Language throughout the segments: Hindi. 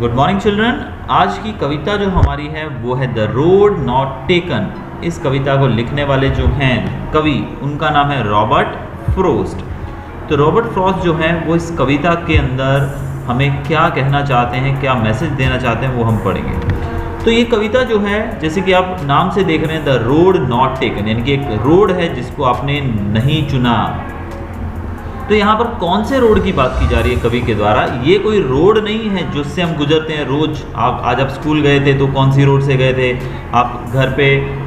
Good morning children. आज की कविता जो हमारी है वो है द रोड नॉट टेकन। इस कविता को लिखने वाले जो हैं कवि, उनका नाम है रॉबर्ट फ्रोस्ट। तो रॉबर्ट फ्रोस्ट जो हैं वो इस कविता के अंदर हमें क्या कहना चाहते हैं, क्या मैसेज देना चाहते हैं, वो हम पढ़ेंगे। तो ये कविता जो है, जैसे कि आप नाम से देख रहे हैं, द रोड नॉट टेकन, यानी कि एक रोड है जिसको आपने नहीं चुना। तो यहाँ पर कौन से रोड की बात की जा रही है कवि के द्वारा? ये कोई रोड नहीं है जिससे हम गुजरते हैं रोज। आज आप स्कूल गए थे तो कौन सी रोड से गए थे, आप घर पे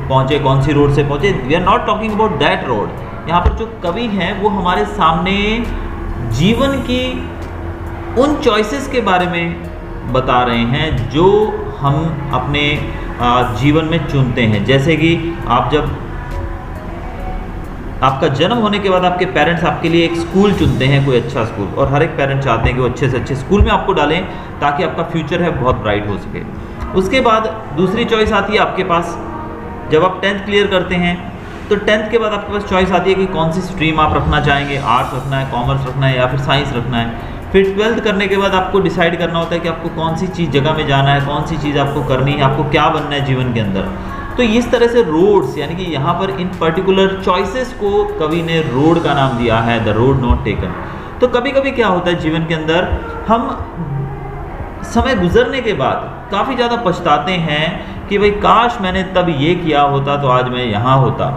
पहुँचे कौन सी रोड से पहुँचे। We are not talking about that road. यहाँ पर जो कवि हैं वो हमारे सामने जीवन की उन चॉइसेस के बारे में बता रहे हैं जो हम अपने जीवन में चुनते हैं। जैसे कि आप जब आपका जन्म होने के बाद आपके पेरेंट्स आपके लिए एक स्कूल चुनते हैं, कोई अच्छा स्कूल, और हर एक पेरेंट चाहते हैं कि वो अच्छे से अच्छे स्कूल में आपको डालें ताकि आपका फ्यूचर है बहुत ब्राइट हो सके। उसके बाद दूसरी चॉइस आती है आपके पास, जब आप 10th क्लियर करते हैं तो 10th के बाद आपके पास चॉइस आती है कि कौन सी स्ट्रीम आप रखना चाहेंगे, आर्ट्स रखना है, कॉमर्स रखना है या फिर साइंस रखना है। फिर 12th करने के बाद आपको डिसाइड करना होता है कि आपको कौन सी चीज़ जगह में जाना है, कौन सी चीज़ आपको करनी है, आपको क्या बनना है जीवन के अंदर। तो इस तरह से रोड्स, यानी कि यहाँ पर इन पर्टिकुलर चॉइसेस को कवि ने रोड का नाम दिया है, द रोड नॉट टेकन। तो कभी कभी क्या होता है जीवन के अंदर, हम समय गुजरने के बाद काफ़ी ज़्यादा पछताते हैं कि भाई काश मैंने तब ये किया होता तो आज मैं यहाँ होता।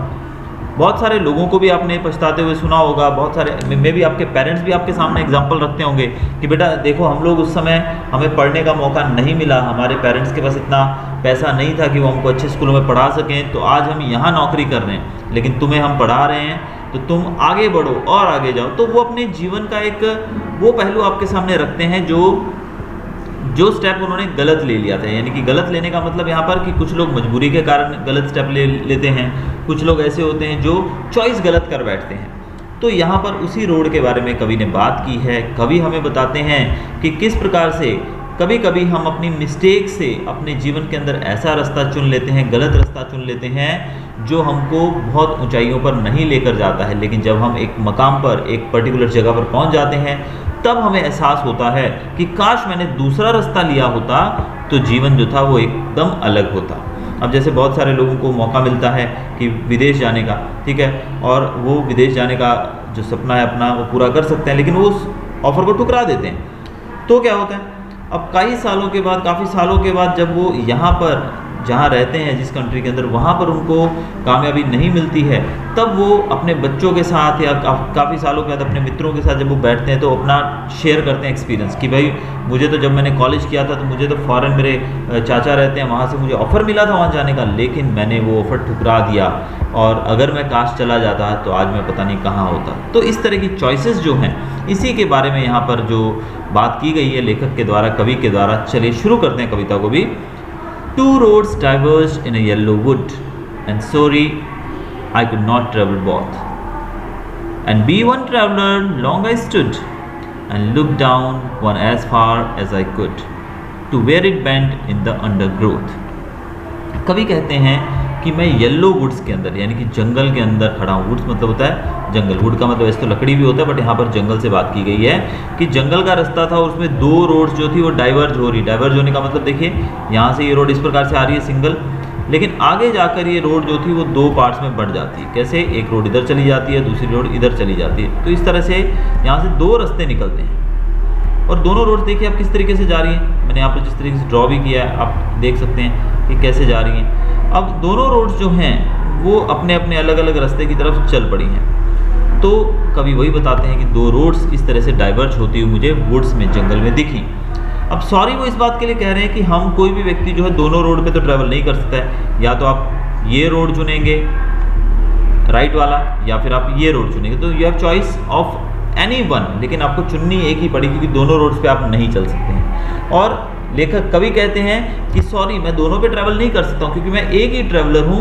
बहुत सारे लोगों को भी आपने पछताते हुए सुना होगा, बहुत सारे मे भी आपके पेरेंट्स भी आपके सामने एग्जांपल रखते होंगे कि बेटा देखो हम लोग उस समय हमें पढ़ने का मौका नहीं मिला, हमारे पेरेंट्स के पास इतना पैसा नहीं था कि वो हमको अच्छे स्कूलों में पढ़ा सकें, तो आज हम यहाँ नौकरी कर रहे हैं, लेकिन तुम्हें हम पढ़ा रहे हैं तो तुम आगे बढ़ो और आगे जाओ। तो वो अपने जीवन का एक वो पहलू आपके सामने रखते हैं जो स्टेप उन्होंने गलत ले लिया था। यानी कि गलत लेने का मतलब यहाँ पर कि कुछ लोग मजबूरी के कारण गलत स्टेप ले लेते हैं, कुछ लोग ऐसे होते हैं जो चॉइस गलत कर बैठते हैं। तो यहाँ पर उसी रोड के बारे में कवि ने बात की है। कवि हमें बताते हैं कि किस प्रकार से कभी कभी हम अपनी मिस्टेक से अपने जीवन के अंदर ऐसा रास्ता चुन लेते हैं, गलत रास्ता चुन लेते हैं जो हमको बहुत ऊंचाइयों पर नहीं लेकर जाता है। लेकिन जब हम एक मकाम पर, एक पर्टिकुलर जगह पर पहुंच जाते हैं, तब हमें एहसास होता है कि काश मैंने दूसरा रास्ता लिया होता तो जीवन जो था वो एकदम अलग होता। अब जैसे बहुत सारे लोगों को मौका मिलता है कि विदेश जाने का, ठीक है, और वो विदेश जाने का जो सपना है अपना वो पूरा कर सकते हैं, लेकिन वो उस ऑफर को ठुकरा देते हैं। तो क्या होता है, अब काफ़ी सालों के बाद जब वो यहाँ पर जहाँ रहते हैं, जिस कंट्री के अंदर, वहाँ पर उनको कामयाबी नहीं मिलती है, तब वो अपने बच्चों के साथ या काफ़ी सालों के बाद अपने मित्रों के साथ जब वो बैठते हैं तो अपना शेयर करते हैं एक्सपीरियंस कि भाई मुझे तो जब मैंने कॉलेज किया था तो मुझे तो फ़ॉरेन मेरे चाचा रहते हैं, वहाँ से मुझे ऑफ़र मिला था वहाँ जाने का, लेकिन मैंने वो ऑफ़र ठुकरा दिया, और अगर मैं काश चला जाता तो आज मैं पता नहीं कहाँ होता। तो इस तरह की चॉइसेस जो हैं, इसी के बारे में यहाँ पर जो बात की गई है लेखक के द्वारा, कवि के द्वारा। चलिए शुरू करते हैं कविता को भी। Two roads diverged in a yellow wood, and sorry, I could not travel both. And be one traveler, long I stood, and looked down one as far as I could, to where it bent in the undergrowth. कवि कहते हैं कि मैं येलो वुड्स के अंदर, यानी कि जंगल के अंदर खड़ा हूँ। वुड्स मतलब होता है जंगल, वुड का मतलब ऐसे तो लकड़ी भी होता है, बट यहाँ पर जंगल से बात की गई है कि जंगल का रास्ता था, उसमें दो रोड्स जो थी वो डाइवर्ज हो रही। डाइवर्ज होने का मतलब देखिए, यहाँ से ये रोड इस प्रकार से आ रही है सिंगल, लेकिन आगे जाकर ये रोड जो थी वो दो पार्ट्स में बढ़ जाती है। कैसे? एक रोड इधर चली जाती है, दूसरी रोड इधर चली जाती है। तो इस तरह से यहाँ से दो रास्ते निकलते हैं, और दोनों रोड देखिए आप किस तरीके से जा रही हैं। मैंने यहाँ पर जिस तरीके से ड्रॉ भी किया है, आप देख सकते हैं कि कैसे जा रही हैं। अब दोनों रोड्स जो हैं वो अपने अपने अलग अलग रास्ते की तरफ चल पड़ी हैं। तो कभी वही बताते हैं कि दो रोड्स इस तरह से डाइवर्ज होती हुई मुझे वुड्स में, जंगल में दिखी। अब सॉरी वो इस बात के लिए कह रहे हैं कि हम कोई भी व्यक्ति जो है दोनों रोड पे तो ट्रैवल नहीं कर सकता है। या तो आप ये रोड चुनेंगे राइट वाला, या फिर आप ये रोड चुनेंगे। तो you have choice of any one, लेकिन आपको चुननी एक ही पड़ी क्योंकि दोनों रोड्स पे आप नहीं चल सकते हैं। और लेखक कवि कहते हैं कि सॉरी मैं दोनों पे ट्रैवल नहीं कर सकता हूँ क्योंकि मैं एक ही ट्रैवलर हूँ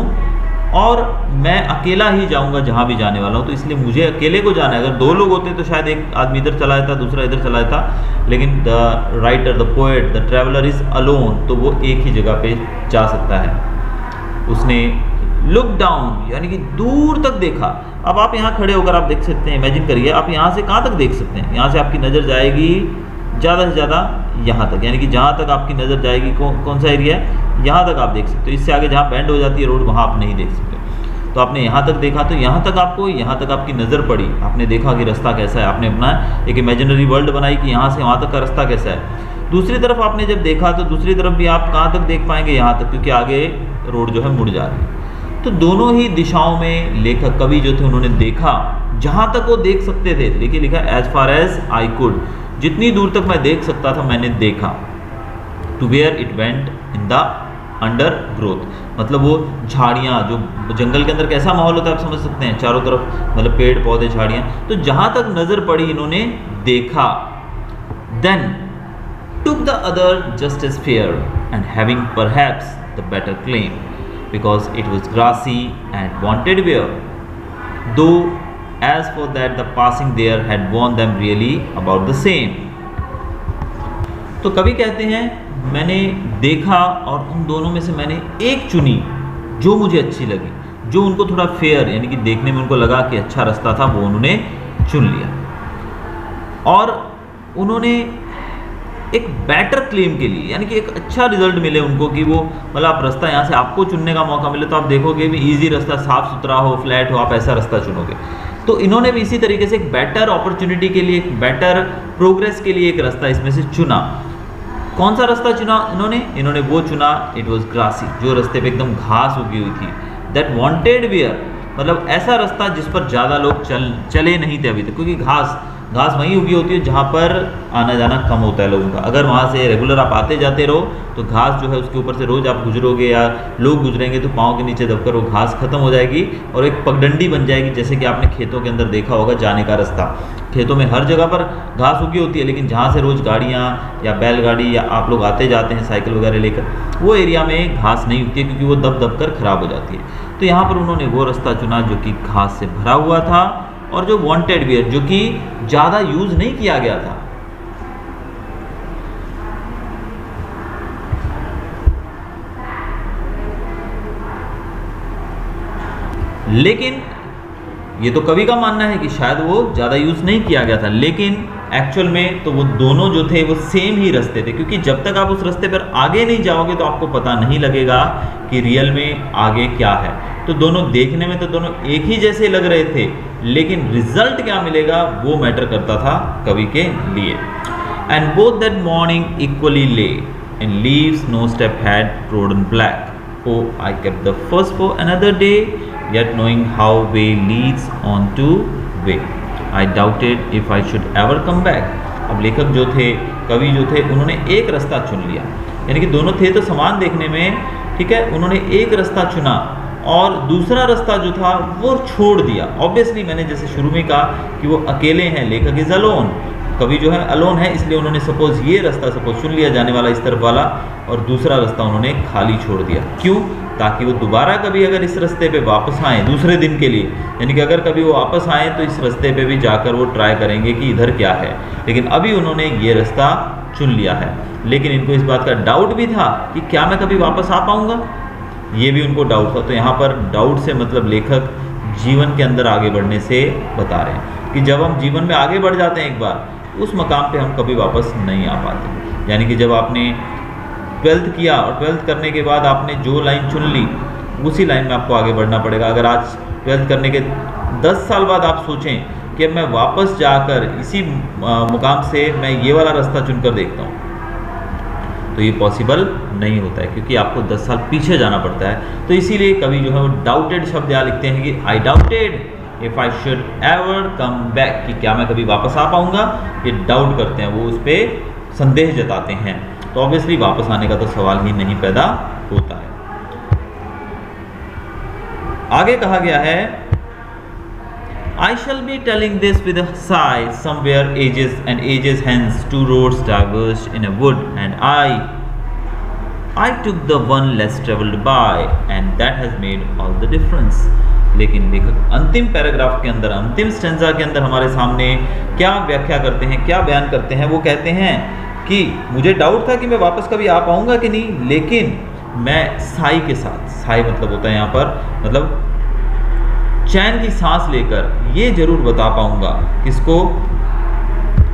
और मैं अकेला ही जाऊँगा जहाँ भी जाने वाला हूँ, तो इसलिए मुझे अकेले को जाना है। अगर दो लोग होते तो शायद एक आदमी इधर चला जाता, दूसरा इधर चला जाता, लेकिन the writer, the poet, the traveller is alone, तो वो एक ही जगह पे जा सकता है। उसने लुक डाउन, यानी कि दूर तक देखा। अब आप यहाँ खड़े होकर आप देख सकते हैं, इमेजिन करिए आप यहाँ से कहाँ तक देख सकते हैं। यहाँ से आपकी नज़र जाएगी ज़्यादा से ज़्यादा यहाँ तक, यानी कि जहाँ तक आपकी नज़र जाएगी कौन सा एरिया है, यहाँ तक आप देख सकते हो। इससे आगे जहाँ बेंड हो जाती है रोड वहाँ आप नहीं देख सकते। तो आपने यहाँ तक देखा, तो यहाँ तक आपकी नज़र पड़ी, आपने देखा कि रास्ता कैसा है, आपने अपना एक इमेजिनरी वर्ल्ड बनाई कि यहाँ से वहाँ तक का रास्ता कैसा है। दूसरी तरफ आपने जब देखा तो दूसरी तरफ भी आप कहाँ तक देख पाएंगे, यहाँ तक, क्योंकि आगे रोड जो है मुड़ जा रही है। तो दोनों ही दिशाओं में लेखक कवि जो थे उन्होंने देखा, जहाँ तक वो देख सकते थे। देखिए लिखा as far as I could, जितनी दूर तक मैं देख सकता था मैंने देखा। To where it went in the undergrowth, मतलब वो झाड़ियाँ, जो जंगल के अंदर कैसा माहौल होता है आप समझ सकते हैं, चारों तरफ मतलब पेड़ पौधे झाड़ियाँ, तो जहाँ तक नज़र पड़ी इन्होंने देखा। Then took the other just as fair and having perhaps the better claim because it was grassy and wanted wear, though as for that the passing there had warned them really about the same। तो कवि कहते हैं मैंने देखा और उन दोनों में से मैंने एक चुनी जो मुझे अच्छी लगी, जो उनको थोड़ा फेयर यानी कि देखने में उनको लगा कि अच्छा रास्ता था, वो उन्होंने चुन लिया। और उन्होंने एक बेटर क्लेम के लिए, यानी कि एक अच्छा रिजल्ट मिले उनको कि वो मतलब आप रास्ता यहाँ से आपको चुनने का मौका मिले तो आप देखोगे भी इजी रास्ता, साफ सुथरा हो, फ्लैट हो, आप ऐसा रास्ता चुनोगे। तो इन्होंने भी इसी तरीके से एक बेटर अपॉर्चुनिटी के लिए, एक बेटर प्रोग्रेस के लिए एक रास्ता इसमें से चुना। कौन सा रास्ता चुना इन्होंने वो चुना, इट वॉज ग्रासी, जो रास्ते पे एकदम घास उगी हुई थी। दैट वॉन्टेड वेयर, मतलब ऐसा रास्ता जिस पर ज़्यादा लोग चले नहीं थे अभी तक, क्योंकि घास वहीं उगी होती है जहाँ पर आना जाना कम होता है लोगों का। अगर वहाँ से रेगुलर आप आते जाते रहो तो घास जो है उसके ऊपर से रोज़ आप गुजरोगे या लोग गुजरेंगे तो पाँव के नीचे दबकर वो घास खत्म हो जाएगी और एक पगडंडी बन जाएगी। जैसे कि आपने खेतों के अंदर देखा होगा जाने का रास्ता, खेतों में हर जगह पर घास उगी होती है, लेकिन जहाँ से रोज़ गाड़ियाँ या बैलगाड़ी या आप लोग आते जाते हैं साइकिल वगैरह लेकर, वो एरिया में घास नहीं उगती है क्योंकि वो दब दब कर ख़राब हो जाती है। तो यहाँ पर उन्होंने वो रास्ता चुना जो कि घास से भरा हुआ था और जो वांटेड वेयर, जो कि ज़्यादा यूज़ नहीं किया गया था। लेकिन ये तो कवि का मानना है कि शायद वो ज़्यादा यूज़ नहीं किया गया था, लेकिन एक्चुअल में तो वो दोनों जो थे वो सेम ही रास्ते थे, क्योंकि जब तक आप उस रास्ते पर आगे नहीं जाओगे तो आपको पता नहीं लगेगा कि रियल में आगे क्या है। तो दोनों देखने में तो दोनों एक ही जैसे लग रहे थे, लेकिन रिजल्ट क्या मिलेगा वो मैटर करता था कवि के लिए। And both that morning equally lay and leaves no step had trodden black, oh I kept the first for another day yet knowing how way leads on to way, I doubted if I should ever come back। अब लेखक जो थे, कवि जो थे, उन्होंने एक रास्ता चुन लिया, यानी कि दोनों थे तो समान देखने में, ठीक है। उन्होंने एक रास्ता चुना और दूसरा रास्ता जो था वो छोड़ दिया। ऑब्वियसली मैंने जैसे शुरू में कहा कि वो अकेले हैं, लेखक इज अलोन, कवि जो है अलोन है, इसलिए उन्होंने सपोज ये रास्ता चुन लिया जाने वाला इस तरफ वाला, और दूसरा रास्ता उन्होंने खाली छोड़ दिया। क्यों? ताकि वो दोबारा कभी अगर इस रास्ते पे वापस आएँ दूसरे दिन के लिए, यानी कि अगर कभी वो वापस आएँ तो इस रास्ते पे भी जाकर वो ट्राई करेंगे कि इधर क्या है। लेकिन अभी उन्होंने ये रास्ता चुन लिया है, लेकिन इनको इस बात का डाउट भी था कि क्या मैं कभी वापस आ पाऊँगा, ये भी उनको डाउट था। तो यहाँ पर डाउट से मतलब लेखक जीवन के अंदर आगे बढ़ने से बता रहे हैं कि जब हम जीवन में आगे बढ़ जाते हैं एक बार, उस मकाम पे हम कभी वापस नहीं आ पाते। यानी कि जब आपने 12th किया और 12th करने के बाद आपने जो लाइन चुन ली उसी लाइन में आपको आगे बढ़ना पड़ेगा। अगर आज 12th करने के 10 साल बाद आप सोचें कि अब मैं वापस जाकर इसी मुकाम से मैं ये वाला रास्ता चुनकर देखता हूँ, तो ये पॉसिबल नहीं होता है, क्योंकि आपको 10 साल पीछे जाना पड़ता है। तो इसीलिए कवि जो है वो डाउटेड शब्द यहाँ लिखते हैं कि आई doubted if I should ever come back, कि क्या मैं कभी वापस आ पाऊँगा, ये डाउट करते हैं, वो उस पर संदेह जताते हैं। तो ऑब्वियसली वापस आने का तो सवाल ही नहीं पैदा होता है। आगे कहा गया है I shall be telling this with a sigh, somewhere ages and ages hence two roads diverged in a wood and I took the one less traveled by and that has made all the difference। लेकिन लेखक अंतिम पैराग्राफ के अंदर, अंतिम स्टेंजा के अंदर हमारे सामने क्या व्याख्या करते हैं, क्या बयान करते हैं। वो कहते हैं कि मुझे डाउट था कि मैं वापस कभी आ पाऊँगा कि नहीं, लेकिन मैं साई के साथ, साई मतलब होता है यहाँ पर मतलब चैन की सांस लेकर ये जरूर बता पाऊँगा किसको,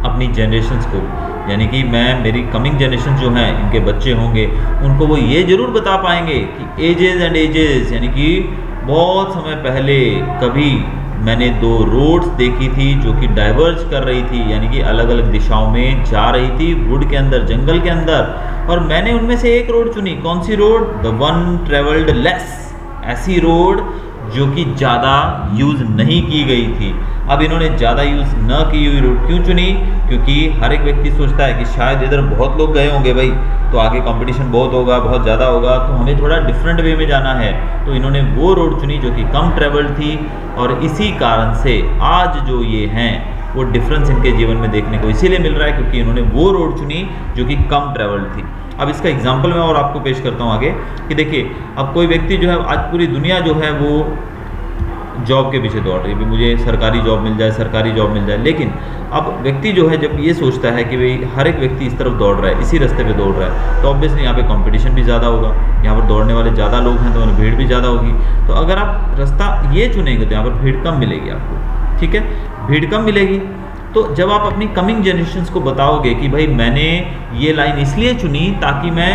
अपनी जनरेशन्स को, यानी कि मेरी कमिंग जनरेशन जो हैं, इनके बच्चे होंगे, उनको वो ये ज़रूर बता पाएंगे कि एजेस एंड एजेस, यानी कि बहुत समय पहले कभी मैंने 2 रोड्स देखी थी जो कि डाइवर्ज कर रही थी, यानी कि अलग अलग दिशाओं में जा रही थी वुड के अंदर, जंगल के अंदर, और मैंने उनमें से एक रोड चुनी। कौन सी road? The one travelled less, ऐसी रोड जो कि ज़्यादा यूज़ नहीं की गई थी। अब इन्होंने ज़्यादा यूज़ न की हुई रोड क्यों चुनी? क्योंकि हर एक व्यक्ति सोचता है कि शायद इधर बहुत लोग गए होंगे भाई, तो आगे कंपटीशन बहुत होगा, बहुत ज़्यादा होगा, तो हमें थोड़ा डिफरेंट वे में जाना है। तो इन्होंने वो रोड चुनी जो कि कम ट्रेवल्ड थी, और इसी कारण से आज जो ये हैं वो डिफरेंस इनके जीवन में देखने को इसीलिए मिल रहा है क्योंकि इन्होंने वो रोड चुनी जो कि कम ट्रेवल्ड थी। अब इसका एग्जाम्पल मैं और आपको पेश करता हूँ आगे कि देखिए, अब कोई व्यक्ति जो है, आज पूरी दुनिया जो है वो जॉब के पीछे दौड़ रही है, मुझे सरकारी जॉब मिल जाए, सरकारी जॉब मिल जाए। लेकिन अब व्यक्ति जो है जब ये सोचता है कि भाई हर एक व्यक्ति इस तरफ दौड़ रहा है, इसी रास्ते पे दौड़ रहा है, तो ऑब्वियसली यहाँ पे कंपटीशन भी ज़्यादा होगा, यहाँ पर दौड़ने वाले ज़्यादा लोग हैं तो उन्हें भीड़ भी ज़्यादा होगी। तो अगर आप रास्ता ये चुनेंगे तो यहाँ पर भीड़ कम मिलेगी आपको, ठीक है, भीड़ कम मिलेगी। तो जब आप अपनी कमिंग जनरेशन्स को बताओगे कि भाई मैंने ये लाइन इसलिए चुनी ताकि मैं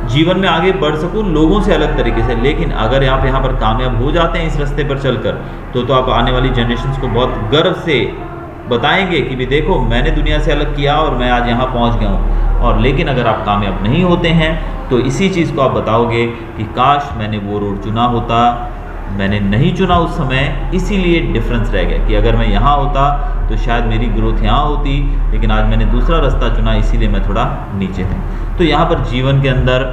जीवन में आगे बढ़ सकूं लोगों से अलग तरीके से, लेकिन अगर आप यहाँ पर कामयाब हो जाते हैं इस रास्ते पर चलकर, तो आप आने वाली जनरेशन्स को बहुत गर्व से बताएंगे कि भी देखो मैंने दुनिया से अलग किया और मैं आज यहाँ पहुँच गया हूँ। और लेकिन अगर आप कामयाब नहीं होते हैं तो इसी चीज़ को आप बताओगे कि काश मैंने वो रोड चुना होता, मैंने नहीं चुना उस समय, इसीलिए डिफरेंस रह गया कि अगर मैं यहाँ होता तो शायद मेरी ग्रोथ यहाँ होती, लेकिन आज मैंने दूसरा रास्ता चुना इसीलिए मैं थोड़ा नीचे हूँ। तो यहाँ पर जीवन के अंदर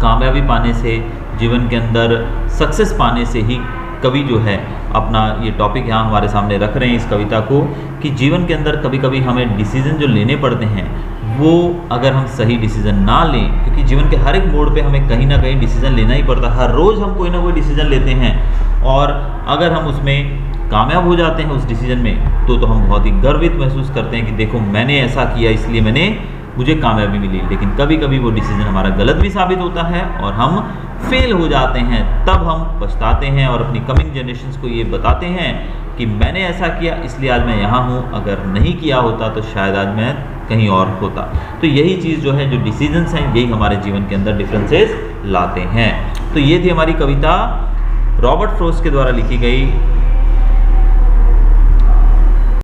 कामयाबी पाने से, जीवन के अंदर सक्सेस पाने से ही कवि जो है अपना ये टॉपिक यहाँ हमारे सामने रख रहे हैं इस कविता को, कि जीवन के अंदर कभी कभी हमें डिसीज़न जो लेने पड़ते हैं वो अगर हम सही डिसीज़न ना लें, क्योंकि जीवन के हर एक मोड़ पे हमें कहीं ना कहीं डिसीज़न लेना ही पड़ता है, हर रोज़ हम कोई ना कोई डिसीज़न लेते हैं, और अगर हम उसमें कामयाब हो जाते हैं उस डिसीज़न में तो हम बहुत ही गर्वित महसूस करते हैं कि देखो मैंने ऐसा किया इसलिए मुझे कामयाबी मिली। लेकिन कभी कभी वो डिसीज़न हमारा गलत भी साबित होता है और हम फेल हो जाते हैं, तब हम पछताते हैं और अपनी कमिंग जनरेशन्स को ये बताते हैं कि मैंने ऐसा किया इसलिए आज मैं यहाँ हूँ, अगर नहीं किया होता तो शायद आज मैं कहीं और होता। तो यही चीज़ जो है, जो डिसीजंस हैं, यही हमारे जीवन के अंदर डिफरेंसेस लाते हैं। तो ये थी हमारी कविता रॉबर्ट फ्रॉस्ट के द्वारा लिखी गई